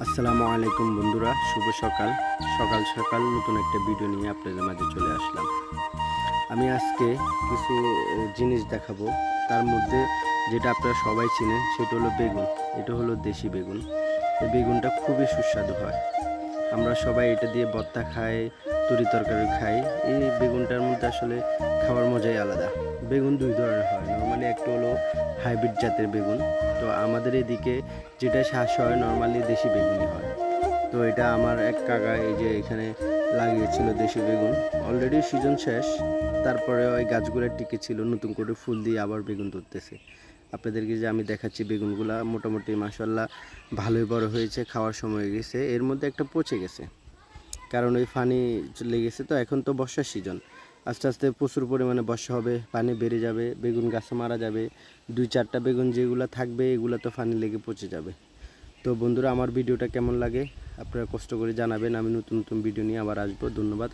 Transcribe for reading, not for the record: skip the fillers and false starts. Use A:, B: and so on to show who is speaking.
A: আসসালামু আলাইকুম বন্ধুরা, শুভ সকাল। সকাল সকাল নতুন একটা ভিডিও নিয়ে আপনাদের মাঝে চলে আসলাম। আমি আজকে কিছু জিনিস দেখাবো। তার মধ্যে যেটা আপনারা সবাই চিনেন সেটা হলো বেগুন। এটা হলো দেশি বেগুন। এই বেগুনটা খুবই সুস্বাদু হয়। আমরা সবাই এটা দিয়ে ভর্তা খাই, তরি তরকারি খাই। এই বেগুনটার মধ্যে আসলে খাওয়ার মজাই আলাদা। বেগুন দুই ধরনের হয়, নর্মালি একটা হলো হাইব্রিড জাতের বেগুন। তো আমাদের এদিকে যেটা চাষ হয় নর্মালি দেশি বেগুনই হয়। তো এটা আমার এক কাকা এই যে এখানে লাগিয়েছিল দেশি বেগুন। অলরেডি সিজন শেষ, তারপরে ওই গাছগুলো টিকে ছিল, নতুন করে ফুল দিয়ে আবার বেগুন ধরতেছে। আপনাদেরকে যে আমি দেখাচ্ছি বেগুনগুলা মোটামুটি মাশাআল্লাহ ভালোই বড় হয়েছে, খাওয়ার সময় হয়ে গেছে। এর মধ্যে একটা পচে গেছে, কারণ ওই পানি চলে গেছে। তো এখন তো বর্ষার সিজন, আস্তে আস্তে প্রচুর পরিমাণে বর্ষা হবে, পানি বেড়ে যাবে, বেগুন গাছ মারা যাবে। দুই চারটা বেগুন যেগুলো থাকবে এগুলো তো পানি লেগে পচে যাবে। তো বন্ধুরা, আমার ভিডিওটা কেমন লাগে আপনারা কষ্ট করে জানাবেন। আমি নতুন নতুন ভিডিও নিয়ে আবার আসবো। ধন্যবাদ।